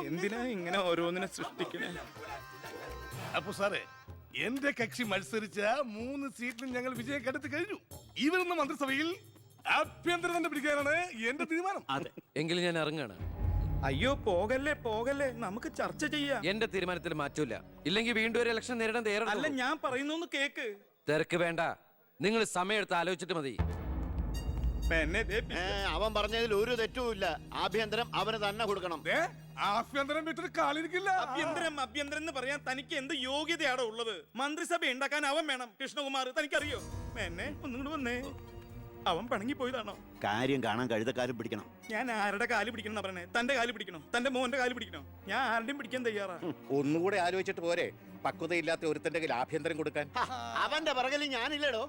എന്തിനാ ഇങ്ങനെ ഓരോന്നിനെ സൃഷ്ടിക്കണേ? അപ്പൊ സാറേ, എന്റെ കക്ഷി മത്സരിച്ച 3 സീറ്റിലും ഞങ്ങൾ വിജയം കണ്ടെത്തി കഴിഞ്ഞു. ഈ വരുന്ന മന്ത്രിസഭയിൽ ആഭ്യന്തരം തന്നെ പിടിക്കാനാണ് എന്റെ തീരുമാനം. അതെ, എങ്കിലും ഞാൻ ഇറങ്ങാണ്. അയ്യോ പോകല്ലേ പോകല്ലേ, നമുക്ക് ചർച്ച ചെയ്യാം. എന്റെ തീരുമാനത്തിൽ മാറ്റൂല. ഇല്ലെങ്കിൽ വീണ്ടും ഒരു ഇലക്ഷൻ നേരിടാൻ അല്ല, തയ്യാറല്ല. ഞാൻ പറയുന്നു കേക്ക്. തിരക്ക് വേണ്ട, നിങ്ങൾ സമയം ആലോചിച്ചിട്ട് മതി. അവൻ പറഞ്ഞതിൽ ഒരു തെറ്റുമില്ല. ആഭ്യന്തരം അവന് തന്നെ കൊടുക്കണം. ആഭ്യന്തരം വിട്ടിട്ട് കാലിരിക്കില്ല. അഭ്യന്തരം എന്ന് പറയാൻ തനിക്ക് എന്ത് യോഗ്യതയാണോ ഉള്ളത്? മന്ത്രിസഭ ഉണ്ടാക്കാൻ അവൻ വേണം. കൃഷ്ണകുമാർ തനിക്കറിയോ? എന്നെ ഒന്നുകൂടെ വന്നേ. അവൻ പണങ്ങി പോയതാണോ? കാര്യം കാണാൻ കഴുതക്കാരും പിടിക്കണം. ഞാൻ ആരുടെ കാല് പിടിക്കണം പറഞ്ഞേ? തന്റെ കാല് പിടിക്കണോ? തന്റെ മോന്റെ കാല് പിടിക്കണോ? ഞാൻ ആരുടെയും പിടിക്കാൻ തയ്യാറാ. ഒന്നുകൂടെ ആലോചിച്ചിട്ട് പോരെ പക്വതയില്ലാത്ത ഒരുത്തന്റെ കയ്യിൽ ആഭ്യന്തരം കൊടുക്കാൻ. അവന്റെ പിറകിൽ ഞാനില്ലടോ.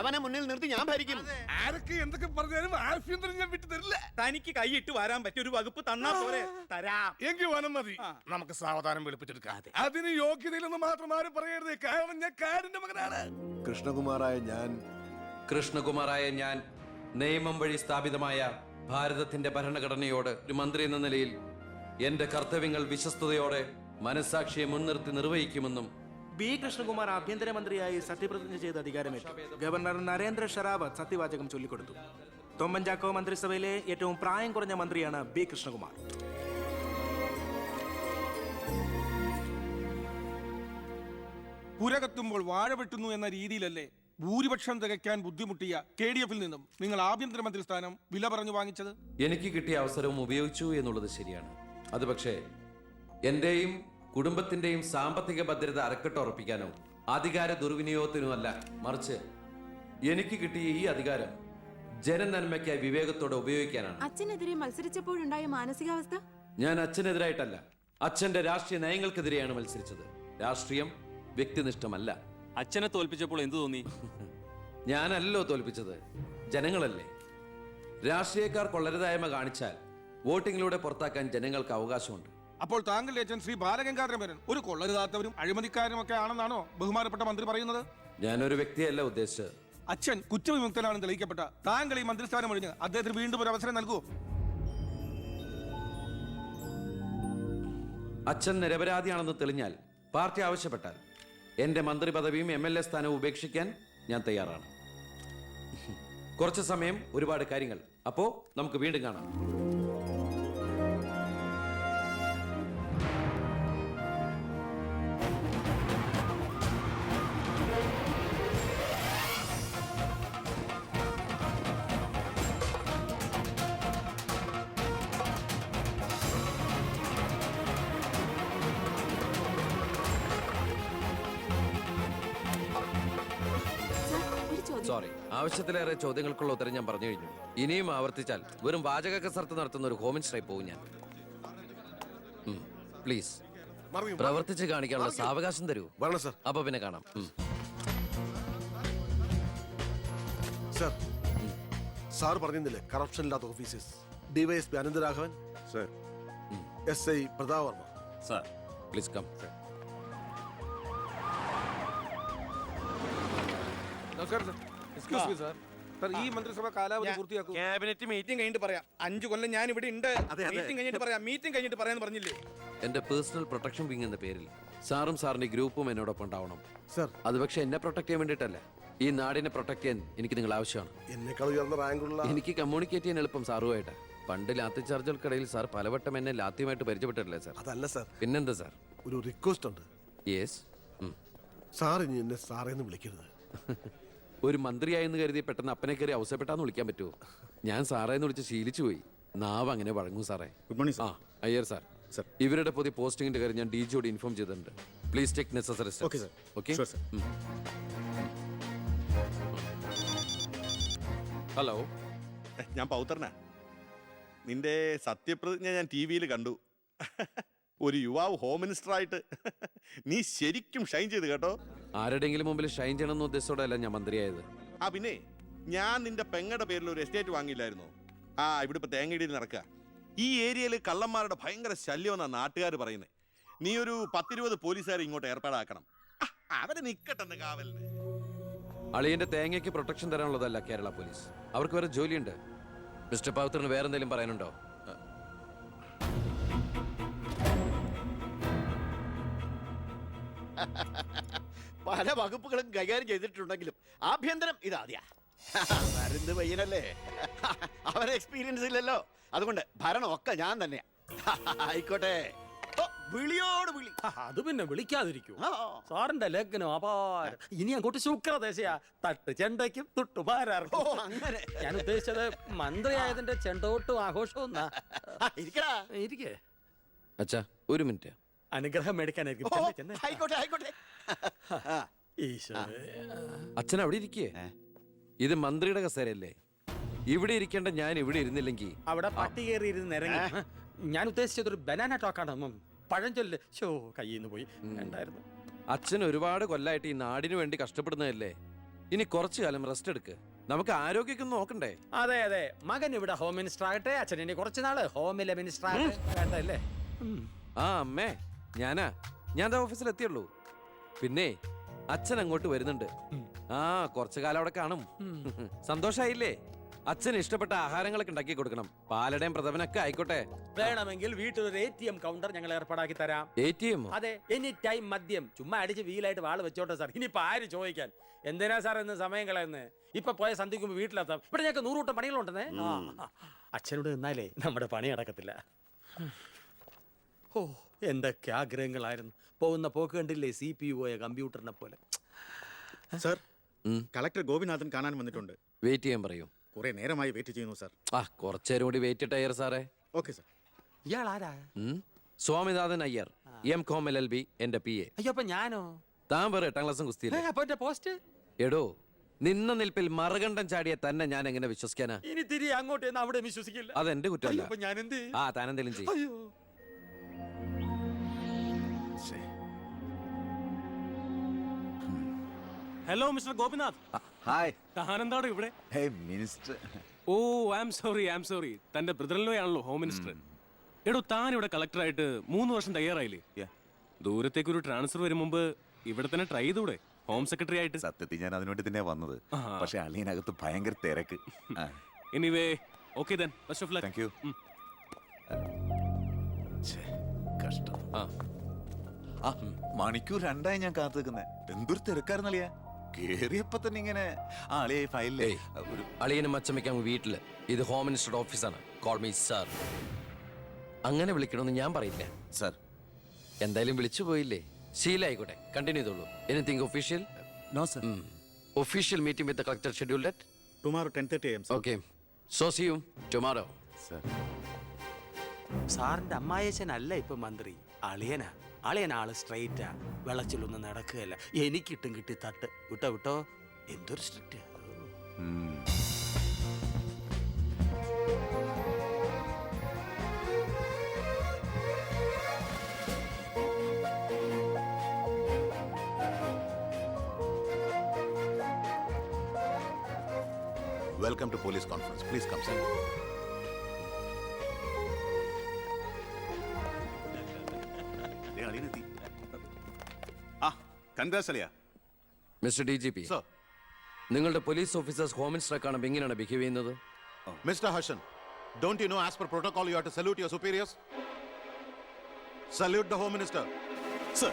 അവനെ മുന്നിൽ നിർത്തി ഞാൻ ഭരിക്കും. ആരൊക്കെ എന്തൊക്കെ പറഞ്ഞാലും ആഭ്യന്തരം ഞാൻ വിട്ടു തരില്ല. തനിക്ക് കൈയിട്ട് വരാൻ പറ്റിയ ഒരു വകുപ്പ് തന്നാ പോരെ? തരാം. എങ്കിൽ വനം മതി. നമുക്ക് സാവധാനം വെളുപ്പിച്ചെടുക്കാം. അതിന് യോഗ്യതയിലൊന്നും മാത്രം ആരും പറയരുത്. കാരണം ഞാൻ കാടിന്റെ മകനാണ്. കൃഷ്ണകുമാറായ ഞാൻ നിയമം വഴി സ്ഥാപിതമായ ഭാരതത്തിന്റെ ഭരണഘടനയോട് ഒരു മന്ത്രി എന്ന നിലയിൽ എന്റെ കർത്തവ്യങ്ങൾ വിശ്വസ്തയോടെ മനസാക്ഷിയെ മുൻനിർത്തി നിർവഹിക്കുമെന്നും ബി കൃഷ്ണകുമാർ ആഭ്യന്തരമന്ത്രിയായി സത്യപ്രതിജ്ഞ ചെയ്ത് അധികാരമേറ്റു. ഗവർണർ നരേന്ദ്ര ഷെറാവത്ത് സത്യവാചകം ചൊല്ലിക്കൊടുത്തു. തൊമ്മൻ ചാക്കോ മന്ത്രിസഭയിലെ ഏറ്റവും പ്രായം കുറഞ്ഞ മന്ത്രിയാണ് ബി കൃഷ്ണകുമാർ. പുര കത്തുമ്പോൾ വാഴ വെട്ടുന്നു എന്ന രീതിയിലല്ലേ ഭൂരിപക്ഷം തികയ്ക്കാൻ ബുദ്ധിമുട്ടിയ KDF-ൽ നിന്നും നിങ്ങൾ ആഭ്യന്തരമന്ത്രി സ്ഥാനം വില പറഞ്ഞു വാങ്ങിച്ചത്? എനിക്ക് കിട്ടിയ അവസരവും ഉപയോഗിച്ചു എന്നുള്ളത് ശരിയാണ്. അത് പക്ഷേ എന്റെയും കുടുംബത്തിന്റെയും സാമ്പത്തിക ഭദ്രത അരക്കെട്ടുറപ്പിക്കാനോ അധികാര ദുർവിനിയോഗത്തിനോ അല്ല, മറിച്ച് എനിക്ക് കിട്ടിയ ഈ അധികാരം ജനനന്മയ്ക്കായി വിവേകത്തോടെ ഉപയോഗിക്കാനാണ്. അച്ഛനെതിരെ മത്സരിച്ചപ്പോഴുണ്ടായ മാനസികാവസ്ഥ? ഞാൻ അച്ഛനെതിരായിട്ടല്ല, അച്ഛന്റെ രാഷ്ട്രീയ നയങ്ങൾക്കെതിരെയാണ് മത്സരിച്ചത്. രാഷ്ട്രീയം വ്യക്തിനിഷ്ഠമല്ല. അച്ഛനെ തോൽപ്പിച്ചപ്പോൾ എന്തു തോന്നി? ഞാനല്ലോ തോൽപ്പിച്ചത്, ജനങ്ങളല്ലേ. രാഷ്ട്രീയക്കാർ കൊള്ളരുതായ്മ കാണിച്ചാൽ വോട്ടിങ്ങിലൂടെ പുറത്താക്കാൻ ജനങ്ങൾക്ക് അവകാശമുണ്ട്. അപ്പോൾ താങ്കളുടെ അച്ഛൻ ശ്രീ ബാലഗംഗാധരൻ ഒരു കൊള്ളരുതാത്തവരും അഴിമതിക്കാരും ഒക്കെ ആണെന്നാണോ ബഹുമാനപ്പെട്ട മന്ത്രി പറയുന്നത്? ഞാനൊരു വ്യക്തിയല്ല ഉദ്ദേശിച്ചത്. അച്ഛൻ കുറ്റവിമുക്തനാണെന്ന് തെളിയിക്കപ്പെട്ട താങ്കൾ ഈ മന്ത്രിസ്ഥാനം ഒഴിഞ്ഞ് അദ്ദേഹത്തിന് വീണ്ടും ഒരു അവസരം നൽകുമോ? അച്ഛൻ നിരപരാധിയാണെന്ന് തെളിഞ്ഞാൽ, പാർട്ടി ആവശ്യപ്പെട്ടാൽ എന്റെ മന്ത്രി പദവിയും MLA സ്ഥാനവും ഉപേക്ഷിക്കാൻ ഞാൻ തയ്യാറാണ്. കുറച്ച് സമയം, ഒരുപാട് കാര്യങ്ങൾ. അപ്പോ നമുക്ക് വീണ്ടും കാണാം. സോറി, ആവശ്യത്തിലേറെ ചോദ്യങ്ങൾക്കുള്ള ഉത്തരം ഞാൻ പറഞ്ഞു കഴിഞ്ഞു. ഇനിയും ആവർത്തിച്ചാൽ വെറും വാചക കസർത്ത് നടത്തുന്ന ഒരു ഹോം മിനിസ്റ്ററായി പോകും ഞാൻ. പ്ലീസ് പ്രവർത്തിച്ച് കാണിക്കാനുള്ള സാവകാശം തരൂ. അപ്പൊ പിന്നെ കാണാം. സാർ പറഞ്ഞില്ലേ കറപ്ഷൻ ഇല്ലാത്ത officers? DYSP Anantharaghavan sir, SI Prathap Varma sir. Please come. നമസ്കാരം sir. Excuse me sir. Sir, ഈ മന്ത്രിസഭ കാലാവധി പൂർത്തിയാക്കൂ. ക്യാബിനറ്റ് മീറ്റിംഗ് കഴിഞ്ഞിട്ട് പറയാം. 5 കൊല്ലം ഞാൻ ഇവിടെ ഉണ്ട്. മീറ്റിംഗ് കഴിഞ്ഞിട്ട് പറയാം. മീറ്റിംഗ് കഴിഞ്ഞിട്ട് പറയാന്ന് പറഞ്ഞില്ലേ? എന്റെ പേഴ്സണൽ പ്രൊട്ടക്ഷൻ വിങ് എന്ന പേരിൽ സാറും സാറിന്റെ ഗ്രൂപ്പും എന്നോടൊപ്പം ഉണ്ടാവണം സർ. അത് പക്ഷെ എന്നെ പ്രൊട്ടക്ട് ചെയ്യാൻ വേണ്ടിയിട്ടല്ല, ഈ നാടിനെ പ്രൊട്ടക്ട് ചെയ്യാൻ എനിക്ക് നിങ്ങൾ ആവശ്യമാണ്. എന്നെക്കാൾ ഉയർന്ന റാങ്കുള്ള എനിക്ക് കമ്മ്യൂണിക്കേറ്റ് ചെയ്യാൻ എളുപ്പം സാറുമായിട്ട്. പണ്ട് ലാത്തി ചാർജുകൾക്കിടയിൽ സാർ പലവട്ടം എന്നെ ലാത്തിയുമായിട്ട് പരിചയപ്പെട്ടിട്ടില്ലേ സാർ? അതല്ല സർ. പിന്നെന്താ സാർ? ഒരു റിക്വസ്റ്റ് ഉണ്ട്. യെസ്. സാർ ഇനി എന്നെ സാറേന്ന് വിളിക്കരുത്. ഒരു മന്ത്രിയായെന്ന് കരുതി പെട്ടെന്ന് അപ്പനെ കയറി അവസരപ്പെട്ടാന്ന് വിളിക്കാൻ പറ്റുമോ? ഞാൻ സാറേന്ന് വിളിച്ച് ശീലിച്ചു പോയി. നാവ് അങ്ങനെ വഴങ്ങും സാറേ. Good morning. അയ്യർ സാർ, ഇവരുടെ പുതിയ പോസ്റ്റിംഗിന്റെ കാര്യം ഞാൻ DGയോട് ഇൻഫോം ചെയ്തിട്ടുണ്ട്. Please take necessary steps. Okay sir. Okay. Sure sir. Hello, ഞാൻ പൗത്രനാ. നിന്റെ സത്യപ്രതിജ്ഞ ഞാൻ TV-യിൽ കണ്ടു. ഒരു യുവാവ് ഹോം മിനിസ്റ്ററായിട്ട് നീ ശരിക്കും ഷൈൻ ചെയ്ത് കേട്ടോ. ആരുടെയെങ്കിലും മുമ്പിൽ ഷൈൻ ചെയ്യണമെന്ന ഉദ്ദേശത്തോടെയല്ല ഞാൻ മന്ത്രിയായത്. പിന്നെ ഞാൻ നിന്റെ പെങ്ങടെ പേരിൽ ഒരു എസ്റ്റേറ്റ് വാങ്ങിയില്ലായിരുന്നോ? ഇവിടെ ഇപ്പൊ തേങ്ങയിടിയിൽ നടക്കുക. ഈ ഏരിയയിൽ കള്ളന്മാരുടെ ഭയങ്കര ശല്യമെന്നാണ് നാട്ടുകാർ പറയുന്നത്. നീ ഒരു 10-20 പോലീസുകാരെ ഇങ്ങോട്ട് ഏർപ്പാടാക്കണം. അവരെ നിക്കട്ടെന്ന് കാവലിന്. അളിയന്റെ തേങ്ങയ്ക്ക് പ്രൊട്ടക്ഷൻ തരാനുള്ളതല്ല കേരള പോലീസ്. അവർക്ക് വേറെ ജോലിയുണ്ട്. മിസ്റ്റർ പൗത്രന് വേറെന്തെങ്കിലും പറയാനുണ്ടോ? പല വകുപ്പുകളും കൈകാര്യം ചെയ്തിട്ടുണ്ടെങ്കിലും ആഭ്യന്തരം ഇതാദ്യാ. മരുന്ന് പയ്യനല്ലേ, അവന് എക്സ്പീരിയൻസ് ഇല്ലല്ലോ. അതുകൊണ്ട് ഭരണമൊക്കെ ഞാൻ തന്നെയാ. ആയിക്കോട്ടെ. ഓ, വിളിയോട് വിളി. അത് പിന്നെ വിളിക്കാതിരിക്കൂ. ആ. സാറിന്റെ ലഗ്നം അപാരം. ഇനി അങ്ങോട്ട് ശുക്രദേശയാ. തട്ട് ചെണ്ടയ്ക്കും ഓ, തുട്ടുപാരാർക്കും. അങ്ങനെ. ഞാൻ ഉദ്ദേശിച്ചത് മന്ത്രിയായതിന്റെ ചെണ്ടോട്ടും ആഘോഷവും എന്നാ. ഇരിക്കടാ. ഇരിക്കേ, അച്ഛാ ഒരു മിനിറ്റ്. അനുഗ്രഹം മേടിക്കാനായിരിക്കും. ഓ, ചെന്ന്, ചെന്ന്. ആയിക്കോട്ടെ ആയിക്കോട്ടെ. ആ. ഈശോയെ. അച്ഛൻ അവിടെ ഇരിക്കേ. ഇത് മന്ത്രിയുടെ കസേരയല്ലേ? ഇവിടെ ഇരിക്കേണ്ട ഞാൻ ഇവിടെ ഇരുന്നില്ലെങ്കിൽ അവിടെ പട്ടി കയറി ഇരുന്ന് ഇറങ്ങി. ഞാൻ ഉദ്ദേശിച്ചത് ഒരു ബനാന ടോക്കാണ്. പഴഞ്ചൊല്ല് ഷോ കയ്യിൽ നിന്ന് പോയി. ഉണ്ടായിരുന്നു. അച്ഛൻ ഒരുപാട് കൊല്ലായിട്ട് ഈ നാടിനു വേണ്ടി കഷ്ടപ്പെടുന്നതല്ലേ? ഇനി കുറച്ചു കാലം റെസ്റ്റ് എടുക്ക്. നമുക്ക് ആരോഗ്യമൊക്കെ ഒന്ന് നോക്കണ്ടേ? അതെ അതെ, മകൻ ഇവിടെ ഹോം മിനിസ്റ്റർ ആകട്ടെ, അച്ഛൻ ഇനി കുറച്ച് നാള് ഹോമിലെ മിനിസ്റ്റർ ആകട്ടെ. വേണ്ടല്ലേ? ആ അമ്മേ, ഞാൻ ഓഫീസിൽ എത്തിയുള്ളൂ. പിന്നെ അച്ഛൻ അങ്ങോട്ട് വരുന്നുണ്ട്. ആ കുറച്ചു കാലം അവിടെ കാണും. സന്തോഷായില്ലേ? അച്ഛന് ഇഷ്ടപ്പെട്ട ആഹാരങ്ങളൊക്കെ ഉണ്ടാക്കി കൊടുക്കണം. പാലടയും പ്രഥമനൊക്കെ ആയിക്കോട്ടെ. വേണമെങ്കിൽ വീട്ടിലൊരു ATM കൗണ്ടർ ഞങ്ങൾ ഏർപ്പാടാക്കി തരാം. ATM? അതെ, എനി ടൈം മദ്യം ചുമ്മാ അടിച്ച് വീലായിട്ട് വാള് വെച്ചോട്ടെ സാർ. ഇനിയിപ്പോ ആര് ചോദിക്കാൻ? എന്തിനാ സാർ എന്ന് സമയം കളയുന്നത്? ഇപ്പൊ പോയ സന്ധിക്കുമ്പോ വീട്ടിലെത്താം. ഇവിടെ ഞങ്ങൾക്ക് 100 കൂട്ടം പണികളുണ്ടെന്നേ. അച്ഛനോട് നിന്നാലേ നമ്മുടെ പണി നടക്കത്തില്ല. ഓ, എന്തൊക്കെ ആഗ്രഹങ്ങളായിരുന്നു. പോകുന്ന പോക്ക് കണ്ടില്ലേ, CPU കമ്പ്യൂട്ടറിനെ പോലെ. സർ, കളക്ടർ ഗോപിനാഥൻ കാണാൻ വന്നിട്ടുണ്ട്. വെയിറ്റ് ചെയ്യാൻ പറയൂ. കുറെ നേരമായി വെയിറ്റ് ചെയ്യുന്നു സർ. ആ കുറച്ചേരം കൂടി വെയിറ്റ് ഇട്ടയ്യർ സാറേ. Okay sir. ഇയാൾ ആരാ? സ്വാമിനാഥൻ അയ്യർ, M.Com LLB, എന്റെ PA. അയ്യോ, അപ്പൊ ഞാനോ? താൻ വേറെ 8ാം ക്ലാസ്സും കുസ്തിയില്ല. അപ്പൊ എന്റെ പോസ്റ്റ്? എടോ, നിന്ന നിൽപ്പിൽ മറുകണ്ഠം ചാടിയ തന്നെ ഞാൻ എങ്ങനെ വിശ്വസിക്കാനാ? ഇനി തിരികെ അങ്ങോട്ട് ചെന്ന് അവിടെ വിശ്വസിക്കില്ല. അതെന്റെ കുറ്റമല്ല. അപ്പൊ ഞാൻ എന്ത്? ആ താനെന്തേലും ചെയ്യും. അയ്യോ, ഹലോ മിസ്റ്റർ ഗോപിനാഥ്. ഹായ്. താനെന്താണ് ഇവിടെ? Hey minister. Oh I am sorry. തന്റെ ബ്രദറിലോ ആണല്ലോ ഹോം മിനിസ്റ്റർ. എടോ, താൻ ഇവിടെ കളക്ടറായിട്ട് 3 വർഷം തയ്യാറായില്ലേ? ദൂരത്തേക്ക് ഒരു ട്രാൻസ്ഫർ വരും മുമ്പ് ഇവിടെ തന്നെ ട്രൈ ചെയ്തൂടെ ഹോം സെക്രട്ടറി ആയിട്ട്? സത്യത്തിൽ ഞാൻ അതിനുവേണ്ടി തന്നെ വന്നത്. പക്ഷെ അളിയനകത്ത് ഭയങ്കര തിരക്ക്. Anyway okay then, best of luck. Thank you. കഷ്ടം. ആ മണിക്കൂർ 2 ഞാൻ കാത്തു നിൽക്കുന്നേ. എന്തൊരു തിരക്കായിരുന്നളിയാ. കേറിയപ്പോ തന്നെ ഇങ്ങനെ അളിയെ ഫയലിലേ ഒരു അളിയനും അച്ചമ്മയ്ക്കും വീട്ടില്. ഇത് ഹോം മിനിസ്റ്ററുടെ ഓഫീസാണ്. Call me sir. അങ്ങനെ വിളിക്കണമെന്ന് ഞാൻ പറയില്ല സർ. എന്തായാലും വിളിച്ചു പോയില്ലേ, ശീലായിക്കോട്ടെ. കണ്ടിന്യൂ ചെയ്തോളൂ. Anything official? No sir. Official meeting with the collector scheduled at tomorrow 10:30 AM. Okay, so see you tomorrow. Sir. സാറിന്റെ അമ്മായച്ചനല്ല ഇപ്പൊ മന്ത്രി, അളിയനാ. അളിയനാള് സ്ട്രൈറ്റാ, വെള്ളച്ചിലൊന്നും നടക്കുകയല്ല. എനിക്കിട്ടും കിട്ടി തട്ട്. വിട്ടോ എന്തൊരു strict. Welcome to police conference. Please come sir. Mister DGP, നിങ്ങളുടെ പോലീസ് ഓഫീസേഴ്സ് ഹോം മിനിസ്റ്ററെ കാണുമ്പോൾ എങ്ങനെയാണ് ബിഹേവ് ചെയ്യുന്നത്? Mr. Harshan, don't you know as per protocol you have to salute your superiors? Salute the Home Minister. Sir.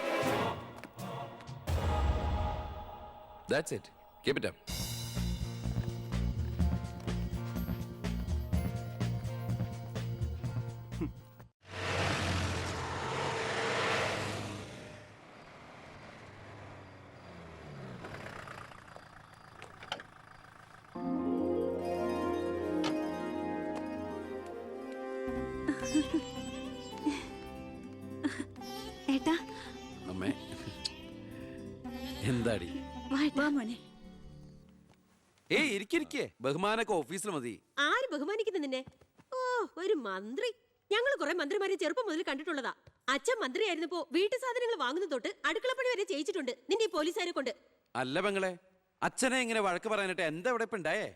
That's it. Keep it up. ഏട്ടാ, അമ്മേ, എന്താടി? ഏയ് ഇരിക്കെ, ബഹുമാനൊക്കെ ഓഫീസിൽ മതി. ആര് ബഹുമാനിക്കുന്നു നിന്നെ? ഓ, ഒരു മന്ത്രി. ഞങ്ങൾ കുറെ മന്ത്രിമാരെ ചെറുപ്പം മുതൽ കണ്ടിട്ടുള്ളതാ. അച്ഛൻ മന്ത്രിയായിരുന്നപ്പോ വീട്ടു സാധനങ്ങൾ വാങ്ങുന്ന തൊട്ട് അടുക്കളപ്പണി വരെ ചെയ്യിച്ചിട്ടുണ്ട് നിന്റെ ഈ പോലീസുകാരെ കൊണ്ട്. അല്ല പെങ്ങളെ, അച്ഛനെ ഇങ്ങനെ വഴക്ക് പറയാനായിട്ട് എന്താ ഇവിടെ ഇപ്പൊ ഉണ്ടായേ?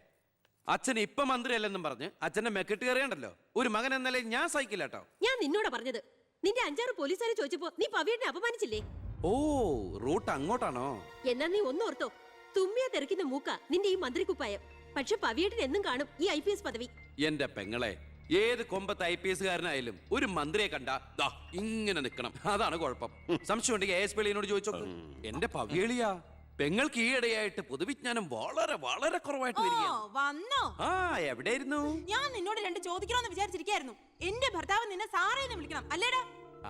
അച്ഛൻ ഇപ്പൊ മന്ത്രിയല്ലെന്നും പറഞ്ഞ് അച്ഛന്റെ മെക്കിട്ട് കയറിയണ്ടല്ലോ. ഒരു മകൻ എന്നല്ലേ ഞാൻ സഹിക്കില്ല കേട്ടോ. ഞാൻ നിന്നോടാ പറഞ്ഞത്. നിന്റെ 5-6 പോലീസുകാരെ ചോദിച്ചപ്പോ നീ പവിയനെ അപമാനിച്ചില്ലേ? ഓ, റൂട്ട് അങ്ങോട്ടാണോ? എന്നാ നീ ഒന്നോർത്തോ, തുമ്മിയ തെറിക്കുന്ന മൂക്ക നിന്റെ ഈ മന്ത്രിക്കുപ്പായം. പക്ഷെ പവിയേട്ടൻ എന്നും കാണും ഈ IPS പദവി. എന്റെ പെങ്ങളെ, ഏത് കൊമ്പത്ത് IPS കാരനായാലും ഒരു മന്ത്രിയെ കണ്ട ദാ ഇങ്ങനെ നിൽക്കണം. അതാണ് കുഴപ്പം. സംശയം ഉണ്ടെങ്കിൽ ASP എളിയനോട് ചോദിച്ചോക്ക്. എന്റെ പവ്യളിയാ, പെങ്ങൾക്ക് ഈയിടെയായിട്ട് പൊതുവിജ്ഞാനം വളരെ വളരെ കുറവായിട്ട് വരികയാണ്. വന്നോ? ആ, എവിടെയായിരുന്നു? ഞാൻ നിന്നോട് രണ്ട് ചോദിക്കണമെന്ന് വിചാരിച്ചിരിക്കായിരുന്നു. എന്റെ ഭർത്താവ് നിന്നെ സാറേന്ന് വിളിക്കണം അല്ലേടാ?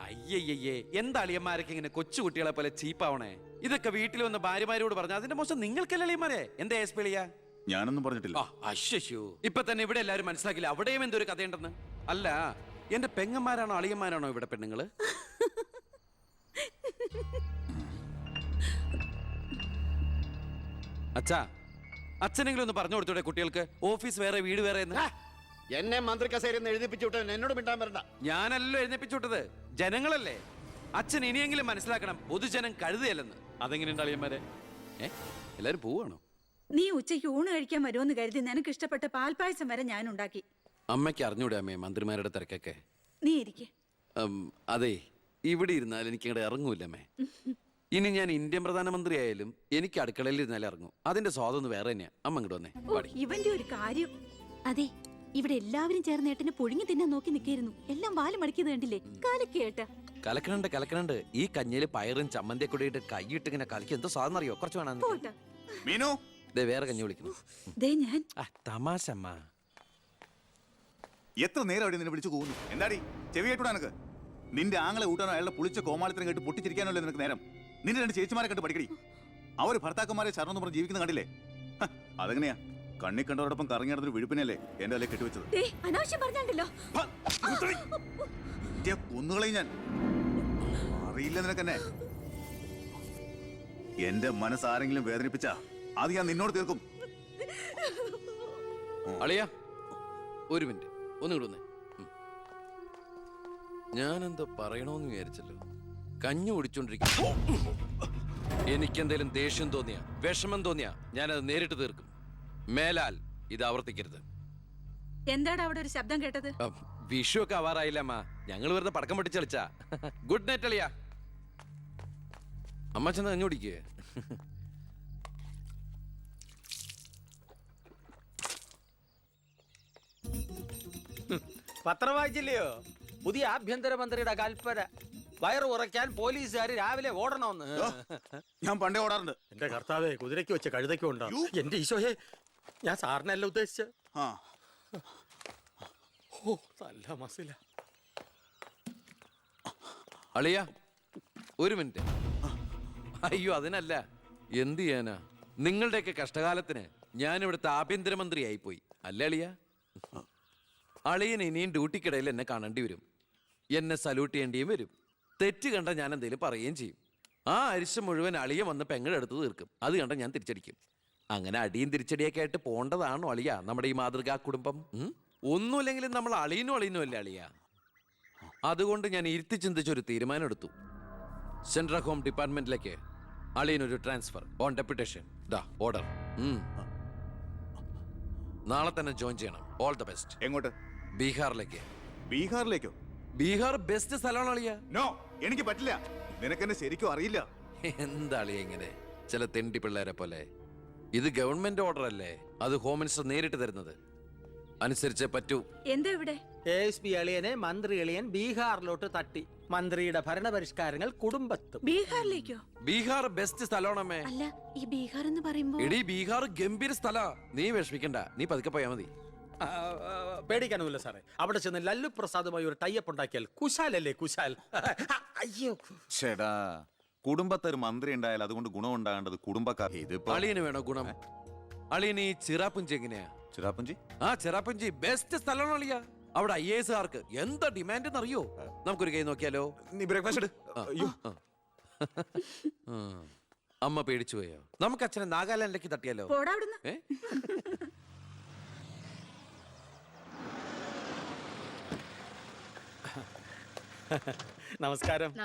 അയ്യയ്യേ, എന്താ അളിയന്മാരൊക്കെ ഇങ്ങനെ കൊച്ചുകുട്ടികളെ പോലെ ചീപ്പാവണേ? ഇതൊക്കെ വീട്ടിൽ വന്ന ഭാര്യമാരോട് പറഞ്ഞ അതിന്റെ മോശം നിങ്ങൾക്കല്ലേ അളിയന്മാരെ? എന്താ ASP എളിയാ? ഞാനൊന്നും പറഞ്ഞിട്ടില്ല. അശ്ശോ, ഇപ്പൊ തന്നെ ഇവിടെ എല്ലാരും മനസ്സിലാക്കില്ല അവിടെയും എന്തൊരു കഥയുണ്ടെന്ന്. അല്ല, എന്റെ പെങ്ങന്മാരാണോ അളിയന്മാരാണോ ഇവിടെ പെണ്ണുങ്ങള്? അച്ഛാ, അച്ഛനെങ്കിലും ഒന്ന് പറഞ്ഞു കൊടുത്തൂടെ കുട്ടികൾക്ക് ഓഫീസ് വേറെ വീട് വേറെ എന്ന്? എന്നെ മന്ത്രി കസേരന്ന് എഴുതിപ്പിച്ചു വിട്ട എന്നോട് മിണ്ടാൻ വരണ്ട. ഞാനല്ലോ എഴുന്നേപ്പിച്ചു വിട്ടത്, ജനങ്ങളല്ലേ. അച്ഛൻ ഇനിയെങ്കിലും മനസ്സിലാക്കണം, പൊതുജനം കഴുതയല്ലെന്ന്. അതെങ്ങനെയുണ്ട് അളിയന്മാരെ? എല്ലാരും പോവാണോ? നീ ഉച്ചയ്ക്ക് ഊണ് കഴിക്കാൻ വരുമെന്ന് കരുതി നിനക്ക് ഇഷ്ടപ്പെട്ട പാൽപ്പായസം വരെ ഞാൻ ഉണ്ടാക്കി. അമ്മയ്ക്ക് അറിഞ്ഞൂടെ അമ്മേ മന്ത്രിമാരുടെ തിരക്കൊക്കെ? നീ ഇരിക്കെ. അതെ, ഇവിടെ ഇരുന്നാൽ എനിക്ക് ഇങ്ങോട്ട് ഇറങ്ങൂല്ല അമ്മേ. ഇനി ഞാൻ ഇന്ത്യൻ പ്രധാനമന്ത്രി ആയാലും എനിക്ക് അടുക്കളയിൽ ഇരുന്നാലും ഇറങ്ങും. അതിന്റെ സ്വാദം വേറെ തന്നെയാ. അമ്മ ഇങ്ങോട്ട് വന്നേ. ഇവന്റെ ഒരു കാര്യം. അതെ, ഇവിടെ എല്ലാവരും ചേർന്ന് ഏട്ടനെ പുഴുങ്ങി തിന്നാൻ നോക്കി നിൽക്കായിരുന്നു. എല്ലാം വാല് മടക്കിയത് കണ്ടില്ലേ? കാലക്കേട്ട കലക്കണുണ്ട്. ഈ കഞ്ഞില് പയറും ചമ്മന്തിയൊക്കെ കൂടിയിട്ട് കൈയിട്ട് ഇങ്ങനെ കലക്കി എന്തോ സാധനം അറിയോ? കുറച്ച് വേണം. മീനു, വേറെ കഞ്ഞി വിളിക്കുന്നു. തമാശ അമ്മ. എത്ര നേരം അവിടെ നിന്നെ വിളിച്ചു പോകുന്നു? എന്താടി ചെവിയേട്ടൂടാ നിനക്ക്? നിന്റെ ആങ്ങളെ ഊട്ടാനോ അയാളുടെ പുളിച്ച കോമാളിത്തരം കേട്ട് പൊട്ടിച്ചിരിക്കാനല്ലോ നിനക്ക് നേരം? നിന്റെ രണ്ട് ചേച്ചിമാരെ കണ്ട് പഠിക്കടി. അവര് ഭർത്താക്കന്മാരെ ശരണം പറഞ്ഞ് ജീവിക്കുന്ന കണ്ടില്ലേ? അതെങ്ങനെയാ? കണ്ണി കണ്ടവരോടൊപ്പം കറങ്ങി നടന്നൊരു വിഴുപ്പിനല്ലേ എന്റെ അല്ലെ കെട്ടിവെച്ചത്? കൊന്നുകളയും ഞാൻ. അറിയില്ല നിനക്കെന്നെ. എന്റെ മനസ്സാരെങ്കിലും വേദനിപ്പിച്ച അത് ഞാൻ നിന്നോട് തീർക്കും. അളിയാ, ഒരു മിനിറ്റ് ഒന്നും വന്നേ. ഞാനെന്തോ പറയണോന്ന് വിചാരിച്ചല്ലോ. കഞ്ഞി കുടിച്ചോണ്ടിരിക്കും. എനിക്കെന്തേലും ദേഷ്യം തോന്നിയ, വിഷമം തോന്നിയ ഞാനത് നേരിട്ട് തീർക്കും. മേലാൽ ഇത് ആവർത്തിക്കരുത്. എന്താടാ അവിടെ ഒരു ശബ്ദം കേട്ടത്? വിഷു ഒക്കെ ആവാറായില്ല അമ്മ. ഞങ്ങൾ വെറുതെ പടക്കം പൊട്ടിച്ച് കളിച്ചാ. ഗുഡ് നൈറ്റ് അളിയാ. അമ്മ ചെന്ന് കഞ്ഞി കുടിക്കേ. പത്രം വായിച്ചില്ലയോ? പുതിയ ആഭ്യന്തരമന്ത്രിയുടെ കൽപ്പന. വയറ് ഉറയ്ക്കാൻ പോലീസുകാർ രാവിലെ ഓടണമെന്ന്. ഞാൻ പണ്ടേ ഓടാറുണ്ട്. എന്റെ കർത്താവേ, കുതിരയ്ക്ക് വെച്ച് കഴുതയ്ക്കും ഉണ്ടോ? എന്റെ ഈശോയെ, ഞാൻ സാറിനല്ല ഉദ്ദേശിച്ച. ഓ, നല്ല മസില. അളിയാ, ഒരു മിനിറ്റ്. അയ്യോ, അതിനല്ല. എന്ത് ചെയ്യാനാ? നിങ്ങളുടെയൊക്കെ കഷ്ടകാലത്തിന് ഞാൻ ഇവിടുത്തെ ആഭ്യന്തരമന്ത്രിയായി പോയി അല്ലേ അളിയാ? അളിയൻ ഇനിയും ഡ്യൂട്ടിക്കിടയിൽ എന്നെ കാണേണ്ടി വരും. എന്നെ സല്യൂട്ട് ചെയ്യേണ്ടിയും വരും. തെറ്റ് കണ്ട ഞാൻ എന്തെങ്കിലും പറയുകയും ചെയ്യും. ആ അരിശം മുഴുവൻ അളിയ വന്ന് പെങ്ങളെടുത്ത് തീർക്കും. അത് കണ്ട ഞാൻ തിരിച്ചടിക്കും. അങ്ങനെ അടിയും തിരിച്ചടിയൊക്കെ ആയിട്ട് പോണ്ടതാണോ അളിയ നമ്മുടെ ഈ മാതൃകാ കുടുംബം? ഒന്നുമില്ലെങ്കിലും നമ്മൾ അളിയനും അല്ലേ അളിയ? അതുകൊണ്ട് ഞാൻ ഇരുത്തി ചിന്തിച്ചൊരു തീരുമാനം എടുത്തു. സെൻട്രൽ ഹോം ഡിപ്പാർട്ട്മെന്റിലേക്ക് അളിയനൊരു ട്രാൻസ്ഫർ ഓൺ ഡെപ്യൂട്ടേഷൻ. ഓർഡർ. നാളെ തന്നെ ജോയിൻ ചെയ്യണം. All the best. എങ്ങോട്ട്? ബീഹാറിലേക്ക്. ബീഹാറിലേക്കോ? ബീഹാർ ബെസ്റ്റ് സ്ഥലമാണ് അളിയ. നോ, എനിക്ക് പറ്റില്ല. നിനക്കെന്നെ ശരിക്കും അറിയില്ല. എന്താ അളിയ ഇങ്ങനെ ചില തെണ്ടി പിള്ളേരെ പോലെ? ഇത് ഗവൺമെന്റ് ഓർഡർ അല്ലേ? അത് ഹോം മിനിസ്റ്റർ നേരിട്ട് തരുന്നത്. അനുസരിച്ചേ പറ്റൂ. എന്താ ഇവിടെ? ASP എളിയനെ മന്ത്രി എളിയൻ ബീഹാറിലോട്ട് തട്ടി. മന്ത്രിയുടെ ഭരണപരിഷ്കാരങ്ങൾ കുടുംബത്തും. ബീഹാറിലേക്കോ? ബീഹാർ ബെസ്റ്റ് സ്ഥലമാണമ്മേ. അല്ല, ഈ ബീഹാർ എന്ന് പറയുമ്പോ? എടി, ബീഹാർ ഗംഭീര സ്ഥലാ. നീ വിഷമിക്കണ്ട, നീ പതുക്കെ പോയാ മതി. പേടിക്കാനൊന്നുമില്ല സാറേ. അവിടെ ചെന്ന് ലല്ലു പ്രസാദുമായി ഒരു ടൈപ്പ് ഉണ്ടാക്കിയാൽ കുശാലല്ലേ കുശാൽ. അയ്യോ ചേടാ, കുടുംബത്തൊരു മന്ത്രി ഉണ്ടായാൽ അതുകൊണ്ട് ഗുണം ഉണ്ടാകേണ്ടത് കുടുംബക്കാർ. ഇതിപ്പോ അളിയന് വേണോ ഗുണം? അളിയന് ഈ ചിറാപ്പുഞ്ചി എങ്ങനെയാ? ചിറാപ്പുഞ്ചി? ആ, ചിറാപ്പുഞ്ചി ബെസ്റ്റ് സ്ഥലമാണ് അളിയ. അവിടെ IAS കാർക്ക് എന്താ ഡിമാൻഡ് എന്നറിയോ? നമുക്കൊരു കൈ നോക്കിയാലോ? നീ ബ്രേക്ക്ഫാസ്റ്റ് എടു. അമ്മ പേടിച്ചു പോയോ? നമുക്ക് അച്ഛനെ നാഗാലാൻഡിലേക്ക് തട്ടിയാലോ? നമസ്കാരം.